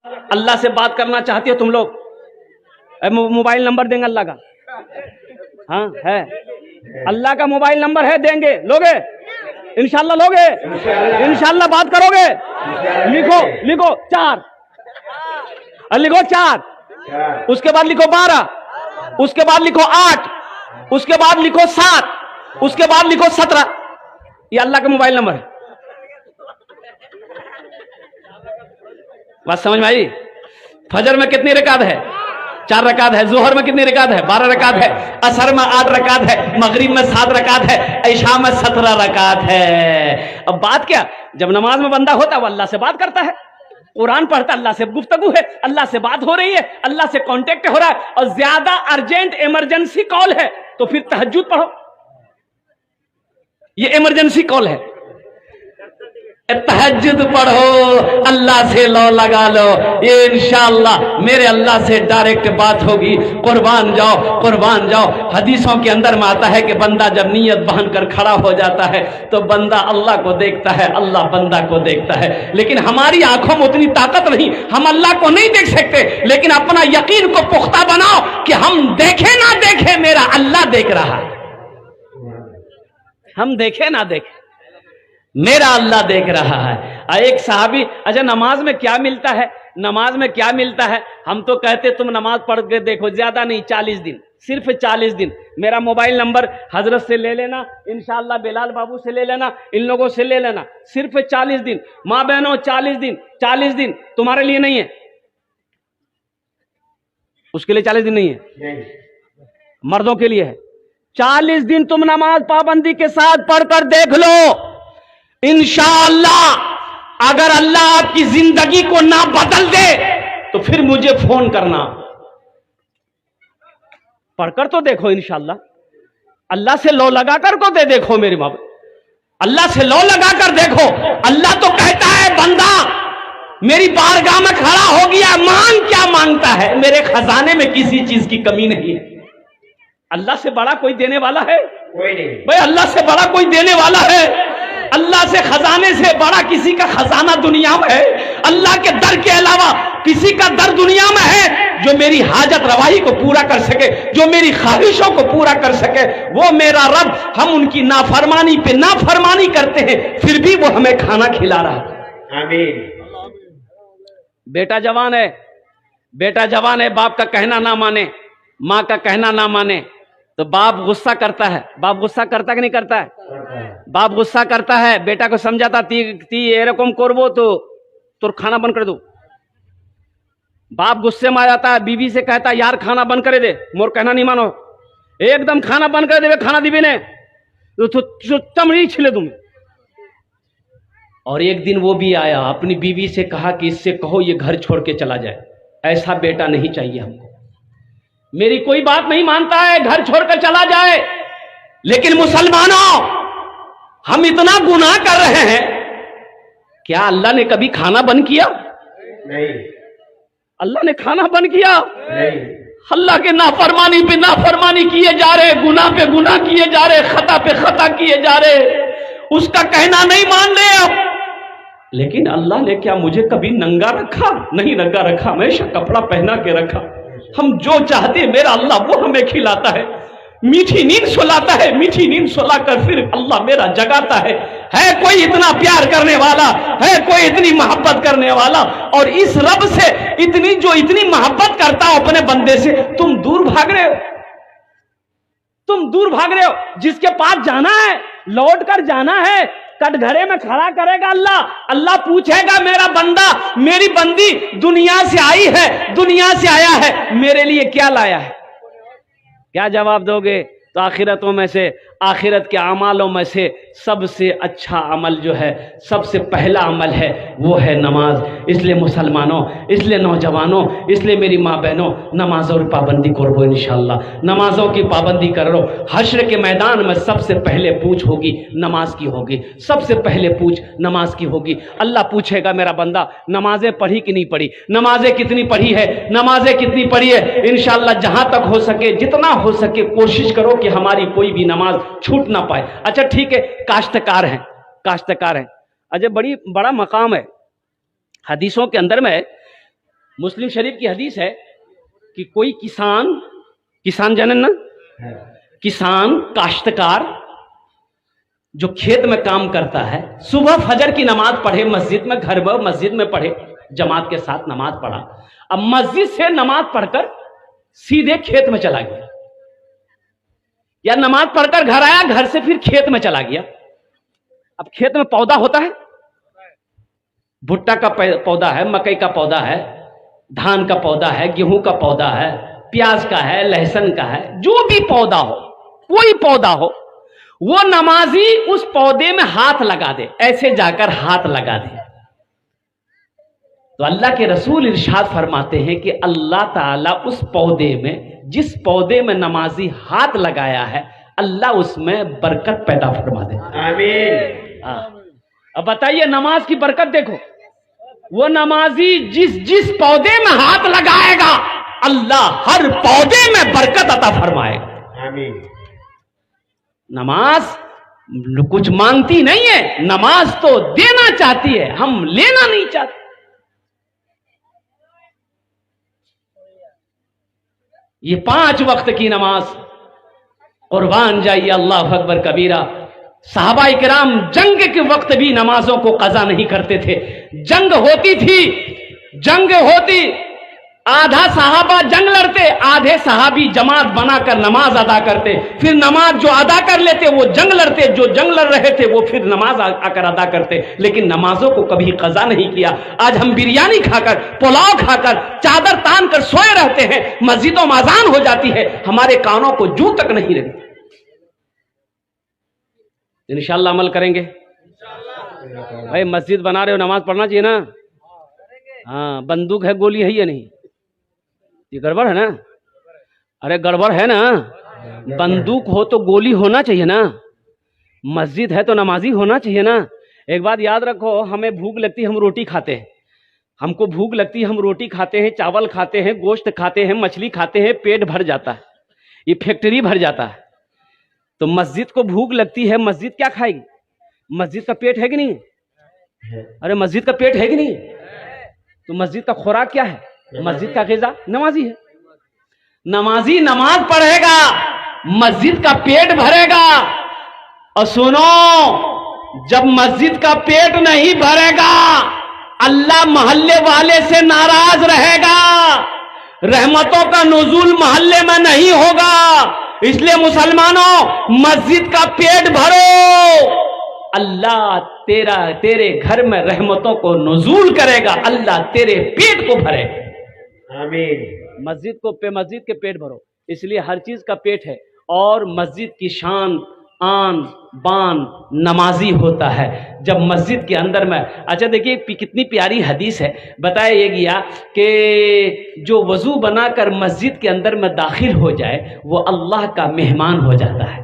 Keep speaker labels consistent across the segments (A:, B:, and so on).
A: अल्लाह से बात करना चाहती हो तुम लोग? मोबाइल नंबर देंगे अल्लाह का? हाँ है, अल्लाह का मोबाइल नंबर है, देंगे? लोगे? इंशाल्लाह लोगे? इंशाल्लाह बात करोगे? लिखो लिखो 4, लिखो 4, उसके बाद लिखो 12, उसके बाद लिखो 8, उसके बाद लिखो 7, उसके बाद लिखो 17। ये अल्लाह का मोबाइल नंबर है। बात समझ में आई? फजर में कितनी रकात है? 4 रकात है। जोहर में कितनी रकात है? 12 रकात है। असर में 8 रकात है। मगरिब में 7 रकात है। ईशा में 17 रकात है। अब बात क्या, जब नमाज में बंदा होता है वो अल्लाह से बात करता है, कुरान पढ़ता, अल्लाह से गुफ्तगू है, अल्लाह से बात हो रही है, अल्लाह से कांटेक्ट हो रहा है, और ज्यादा अर्जेंट इमरजेंसी कॉल है तो फिर तहज्जुद पढ़ो। ये इमरजेंसी कॉल है, तहज्जुद पढ़ो, अल्लाह से लो लगा लो, ये इंशाअल्लाह मेरे अल्लाह से डायरेक्ट बात होगी। कुर्बान जाओ, कुर्बान जाओ। हदीसों के अंदर में आता है कि बंदा जब नीयत बहन कर खड़ा हो जाता है तो बंदा अल्लाह को देखता है, अल्लाह बंदा को देखता है। लेकिन हमारी आंखों में उतनी ताकत नहीं, हम अल्लाह को नहीं देख सकते, लेकिन अपना यकीन को पुख्ता बनाओ कि हम देखे ना देखे, मेरा अल्लाह देख रहा है। हम देखे ना देखे, मेरा अल्लाह देख रहा है। एक साहबी, अच्छा नमाज में क्या मिलता है? नमाज में क्या मिलता है? हम तो कहते तुम नमाज पढ़ के देखो, ज्यादा नहीं 40 दिन, सिर्फ 40 दिन। मेरा मोबाइल नंबर हजरत से ले लेना, इंशाअल्लाह बेलाल बाबू से ले लेना, इन लोगों से ले लेना। सिर्फ 40 दिन माँ बहनों, 40 दिन। 40 दिन तुम्हारे लिए नहीं है, उसके लिए 40 दिन नहीं है, मर्दों के लिए है। 40 दिन तुम नमाज पाबंदी के साथ पढ़कर देख लो, इंशाअल्लाह अगर अल्लाह आपकी जिंदगी को ना बदल दे तो फिर मुझे फोन करना। पढ़कर तो देखो इंशाअल्लाह, अल्लाह से लो लगाकर को दे देखो मेरे बाप, अल्लाह से लो लगाकर देखो। अल्लाह तो कहता है बंदा मेरी बारगाह में खड़ा हो गया, मांग क्या मांगता है, मेरे खजाने में किसी चीज की कमी नहीं है। अल्लाह से बड़ा कोई देने वाला है? कोई नहीं भाई, अल्लाह से बड़ा कोई देने वाला है? अल्लाह से खजाने से बड़ा किसी का खजाना दुनिया में है? अल्लाह के दर के अलावा किसी का दर दुनिया में है जो मेरी हाजत रवाही को पूरा कर सके, जो मेरी ख्वाहिशों को पूरा कर सके? वो मेरा रब। हम उनकी नाफरमानी पे नाफरमानी करते हैं, फिर भी वो हमें खाना खिला रहा है। आमीन। बेटा जवान है, बेटा जवान है, बाप का कहना ना माने, माँ का कहना ना माने तो बाप गुस्सा करता है। बाप गुस्सा करता कि नहीं करता है? बाप गुस्सा करता है, बेटा को समझाता ती एरकम करबो तो तोर खाना बंद कर दो। बाप गुस्से में आ जाता है, बीवी से कहता है यार खाना बंद करे दे, मोर कहना नहीं मानो, एकदम खाना बंद कर दे, खाना दीबे ने तो चमड़ी छिले तुम्हें। और एक दिन वो भी आया, अपनी बीवी से कहा कि इससे कहो ये घर छोड़ के चला जाए। ऐसा बेटा नहीं चाहिए हमको, मेरी कोई बात नहीं मानता है, घर छोड़कर चला जाए। लेकिन मुसलमानों, हम इतना गुनाह कर रहे हैं, क्या अल्लाह ने कभी खाना बंद किया? नहीं। अल्लाह ने खाना बंद किया? नहीं। अल्लाह के नाफरमानी पे नाफरमानी किए जा रहे, गुनाह पे गुनाह किए जा रहे, खता पे खता किए जा रहे, उसका कहना नहीं मान रहे आप। लेकिन अल्लाह ने क्या मुझे कभी नंगा रखा? नहीं नंगा रखा, हमेशा कपड़ा पहना के रखा। हम जो चाहते मेरा अल्लाह वो हमें खिलाता है, मीठी नींद सुलाता है, मीठी नींद सुलाकर फिर अल्लाह मेरा जगाता है। कोई इतना प्यार करने वाला है, कोई इतनी मोहब्बत करने वाला, और इस रब से इतनी मोहब्बत करता हो अपने बंदे से, तुम दूर भाग रहे हो, तुम दूर भाग रहे हो। जिसके पास जाना है, लौट कर जाना है, कटघरे में खड़ा करेगा अल्लाह। अल्लाह पूछेगा मेरा बंदा, मेरी बंदी दुनिया से आई है, दुनिया से आया है, मेरे लिए क्या लाया है? क्या जवाब दोगे? तो आखिरतों में से, आखिरत के अमालों में से सबसे अच्छा अमल जो है, सबसे पहला अमल है, वो है नमाज। इसलिए मुसलमानों, इसलिए नौजवानों, इसलिए मेरी माँ बहनों, नमाजों की पाबंदी करो इंशाअल्लाह। नमाजों की पाबंदी करो। हश्र के मैदान में सबसे पहले पूछ होगी नमाज की होगी, सबसे पहले पूछ नमाज की होगी। अल्लाह पूछेगा मेरा बंदा नमाजें पढ़ी कि नहीं पढ़ी, नमाजें कितनी पढ़ी है, नमाजें कितनी पढ़ी है। इंशाअल्लाह जहां तक हो सके, जितना हो सके कोशिश करो कि हमारी कोई भी नमाज छूट ना पाए। अच्छा ठीक है, काश्तकार हैं, काश्तकार हैं, अच्छा बड़ा मकाम है। हदीसों के अंदर में मुस्लिम शरीफ की हदीस है कि कोई किसान जानन ना, किसान काश्तकार जो खेत में काम करता है, सुबह फजर की नमाज पढ़े मस्जिद में, घर में मस्जिद में पढ़े, जमात के साथ नमाज पढ़ा, अब मस्जिद से नमाज पढ़कर सीधे खेत में चला गया, या नमाज पढ़कर घर आया, घर से फिर खेत में चला गया। अब खेत में पौधा होता है, भुट्टा का पौधा है, मकई का पौधा है, धान का पौधा है, गेहूं का पौधा है, प्याज का है, लहसुन का है, जो भी पौधा हो, कोई पौधा हो, वो नमाजी उस पौधे में हाथ लगा दे, ऐसे जाकर हाथ लगा दे, तो अल्लाह के रसूल इरशाद फरमाते हैं कि अल्लाह ताला उस पौधे में, जिस पौधे में नमाजी हाथ लगाया है, अल्लाह उसमें बरकत पैदा फरमा दे। आमीन। अब बताइए, नमाज की बरकत देखो, वो नमाजी जिस पौधे में हाथ लगाएगा, अल्लाह हर पौधे में बरकत अता फरमाएगा। आमीन। नमाज कुछ मांगती नहीं है, नमाज तो देना चाहती है, हम लेना नहीं चाहते। ये 5 वक्त की नमाज, कुर्बान जाइए, अल्लाह अकबर कबीरा। सहाबा इकराम जंग के वक्त भी नमाजों को कज़ा नहीं करते थे। जंग होती, आधा सहाबा जंग लड़ते, आधे सहाबी जमात बनाकर नमाज अदा करते, फिर नमाज जो अदा कर लेते वो जंग लड़ते, जो जंग लड़ रहे थे वो फिर नमाज आकर अदा करते, लेकिन नमाजों को कभी कज़ा नहीं किया। आज हम बिरयानी खाकर, पुलाव खाकर, चादर तान कर सोए रहते हैं, मस्जिदों में अजान हो जाती है, हमारे कानों को जू तक नहीं रहती। इंशाअल्लाह अमल करेंगे भाई। मस्जिद बना रहे हो, नमाज पढ़ना चाहिए ना। हाँ, बंदूक है, गोली है या नहीं? ये गड़बड़ है ना? अरे गड़बड़ है ना, बंदूक हो तो गोली होना चाहिए ना, मस्जिद है तो नमाजी होना चाहिए ना। एक बात याद रखो, हमें भूख लगती है, हम रोटी खाते हैं, हमको भूख लगती है, हम रोटी खाते हैं, चावल खाते हैं, गोश्त खाते हैं, मछली खाते हैं, पेट भर जाता है, ये फैक्ट्री भर जाता है। तो मस्जिद को भूख लगती है, मस्जिद क्या खाएगी? मस्जिद का पेट है कि नहीं? अरे मस्जिद का पेट है कि नहीं? तो मस्जिद का खुराक क्या है? मस्जिद का ग़िज़ा नमाजी है। नमाजी नमाज पढ़ेगा, मस्जिद का पेट भरेगा। और सुनो, जब मस्जिद का पेट नहीं भरेगा, अल्लाह मोहल्ले वाले से नाराज रहेगा, रहमतों का नुज़ूल मोहल्ले में नहीं होगा। इसलिए मुसलमानों, मस्जिद का पेट भरो, अल्लाह तेरे घर में रहमतों को नुज़ूल करेगा, अल्लाह तेरे पेट को भरेगा। आमीन। मस्जिद के पेट भरो, इसलिए हर चीज का पेट है। और मस्जिद की शान, आन बान नमाजी होता है। जब मस्जिद के अंदर में, अच्छा देखिए कितनी प्यारी हदीस है, बताया ये गया कि जो वजू बनाकर मस्जिद के अंदर में दाखिल हो जाए, वो अल्लाह का मेहमान हो जाता है।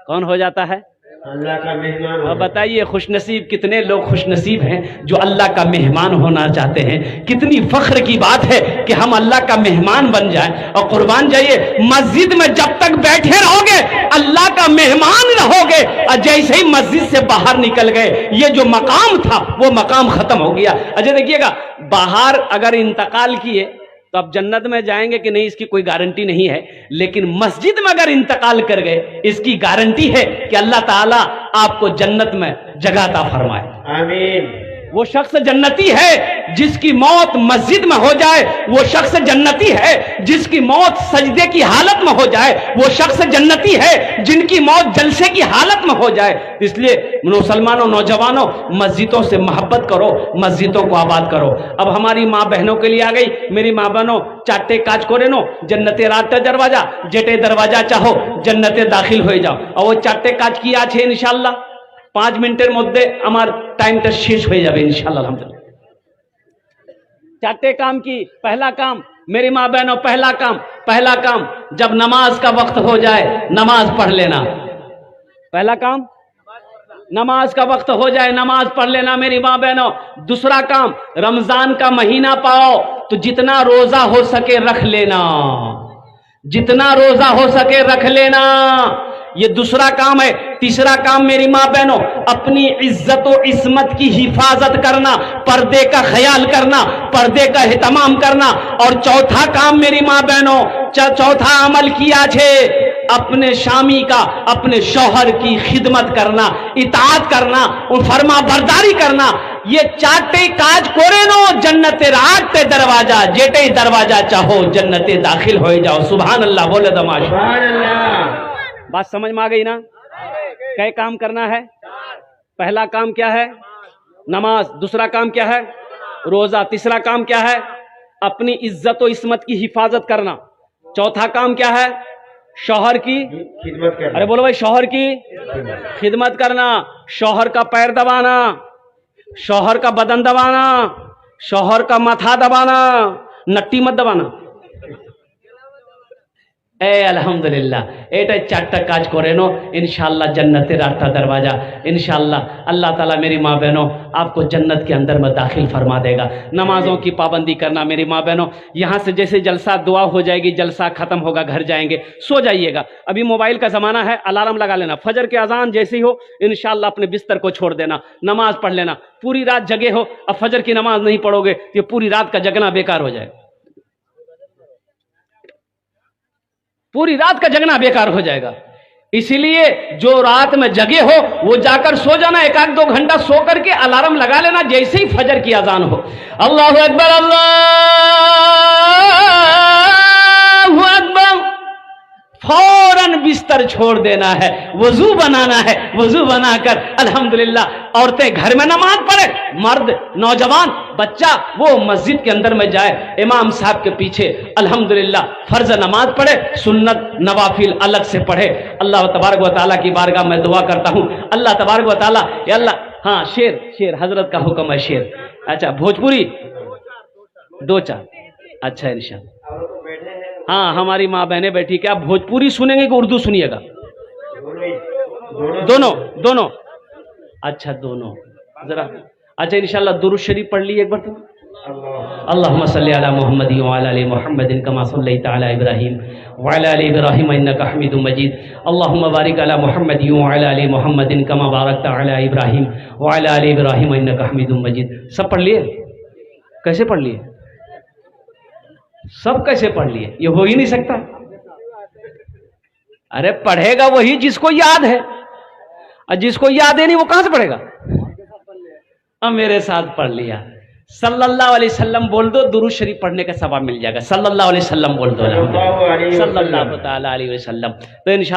A: कौन हो जाता है? अल्लाह का मेहमान। अब बताइए, खुशनसीब कितने लोग खुशनसीब हैं जो अल्लाह का मेहमान होना चाहते हैं। कितनी फख्र की बात है कि हम अल्लाह का मेहमान बन जाए। और कुर्बान जाइए, मस्जिद में जब तक बैठे रहोगे अल्लाह का मेहमान रहोगे, और जैसे ही मस्जिद से बाहर निकल गए, ये जो मकाम था वो मकाम खत्म हो गया। अच्छा देखिएगा, बाहर अगर इंतकाल किए तो अब जन्नत में जाएंगे कि नहीं, इसकी कोई गारंटी नहीं है, लेकिन मस्जिद में अगर इंतकाल कर गए, इसकी गारंटी है कि अल्लाह ताला आपको जन्नत में जगह अता फरमाए। आमीन। वो शख्स जन्नती है जिसकी मौत मस्जिद में हो जाए, वो शख्स जन्नती है जिसकी मौत सजदे की हालत में हो जाए, वो शख्स जन्नती है जिनकी मौत जलसे की हालत में हो जाए। इसलिए मुसलमानों, नौजवानों, मस्जिदों से मोहब्बत करो, मस्जिदों को आबाद करो। अब हमारी माँ बहनों के लिए आ गई, मेरी माँ बहनों, चाटे काज करे नो जन्नते रात दरवाजा, जेटे दरवाजा चाहो जन्नते दाखिल हो जाओ। और वो चाटे काज किया छे इंशाल्लाह 5 मिनटेर मध्य আমার টাইমটা শেষ হয়ে যাবে इंशाल्लाह अल्हम्दुलिल्लाह। चाटे काम की, पहला काम मेरी माँ बहनों, पहला काम जब नमाज का वक्त हो जाए नमाज पढ़ लेना। पहला काम नमाज का वक्त हो जाए नमाज पढ़ लेना मेरी माँ बहनों। दूसरा काम, रमजान का महीना पाओ तो जितना रोजा हो सके रख लेना, जितना रोजा हो सके रख लेना, ये दूसरा काम है। तीसरा काम मेरी माँ बहनों, अपनी इज्जत और इस्मत की हिफाजत करना, पर्दे का ख्याल करना, पर्दे का एहतमाम करना। और चौथा काम मेरी माँ बहनों, चौथा अमल किया छे अपने स्वामी का, अपने शौहर की खिदमत करना, इताअत करना, और फरमा बरदारी करना। ये चाटे काज कोरे नो जन्नते रात दरवाजा, जेटे दरवाजा चाहो जन्नते दाखिल हो जाओ। सुभान अल्लाह बोले दमाश। बात समझ में आ गई ना? क्या काम करना है? पहला काम क्या है? नमाज। दूसरा काम क्या है? रोजा। तीसरा काम क्या है? अपनी इज्जत और इस्मत की हिफाजत करना। चौथा काम क्या है? शौहर की खिदमत करना। अरे बोलो भाई, शौहर की खिदमत करना, शौहर का पैर दबाना, शौहर का बदन दबाना, शौहर का माथा दबाना, नट्टी मत दबाना। ए अल्हम्दुलिल्लाह एटा चारटा काज करे नो इंशाअल्लाह जन्नतेर आठटा दरवाजा इंशाअल्लाह अल्लाह ताला मेरी माँ बहनों आपको जन्नत के अंदर में दाखिल फरमा देगा। नमाजों की पाबंदी करना मेरी माँ बहनों, यहाँ से जैसे जलसा दुआ हो जाएगी, जलसा खत्म होगा, घर जाएंगे, सो जाइएगा। अभी मोबाइल का जमाना है, अलार्म लगा लेना, फजर के अजान जैसी हो इंशाअल्लाह अपने बिस्तर को छोड़ देना, नमाज पढ़ लेना। पूरी रात जगे हो, अब फजर की नमाज नहीं पढ़ोगे तो पूरी रात का जगना बेकार हो जाएगा, पूरी रात का जगना बेकार हो जाएगा। इसीलिए जो रात में जगे हो वो जाकर सो जाना, 1-2 घंटा सो करके अलार्म लगा लेना, जैसे ही फजर की अजान हो अल्लाहु अकबर अल्लाहु अकबर फौरन बिस्तर छोड़ देना है, वजू बनाना है, वजू बनाकर अल्हम्दुलिल्लाह औरतें घर में नमाज पढ़े, मर्द नौजवान बच्चा वो मस्जिद के अंदर में जाए, इमाम साहब के पीछे अल्हम्दुलिल्लाह फर्ज नमाज पढ़े, सुन्नत नवाफिल अलग से पढ़े। अल्लाह तबारक व तआला की बारगाह में दुआ करता हूँ, अल्लाह तबारक व तआला, या अल्लाह। हाँ शेर हजरत का हुक्म है शेर। अच्छा भोजपुरी 2-4, अच्छा इंशाअल्लाह। हाँ हमारी माँ बहनें बैठी, क्या भोजपुरी सुनेंगे कि उर्दू सुनिएगा? दोनों। अच्छा दोनों जरा। अच्छा इंशाअल्लाह दुरूद शरीफ पढ़ ली एक बार तो। अल्लाहुम्मा सल्ली अला मुहम्मदिन व अला आलि मुहम्मदिन कमा सल्लैता अला इब्राहीम व अला आलि इब्राहीम इन्नका हमीदुम मजीद। अल्लाहुम्मा बारिक अला मुहम्मदिन व अला आलि मुहम्मदिन कमा बारकता अला इब्राहीम व अला आलि इब्राहीम इन्नका हमीदुम मजीद। सब पढ़ लिए? कैसे पढ़ लिए? सब कैसे पढ़ लिए? ये हो ही नहीं सकता। अरे पढ़ेगा वही जिसको याद है, और जिसको याद है नहीं वो कहां से पढ़ेगा? अब मेरे साथ पढ़ लिया, सल्लल्लाहु अलैहि वसल्लम बोल दो, दुरूद शरीफ पढ़ने का सवाब मिल जाएगा। सल्लल्लाहु अलैहि वसल्लम बोल दो, सल्लल्लाहु अलैहि वसल्लम। तो इंशाअल्लाह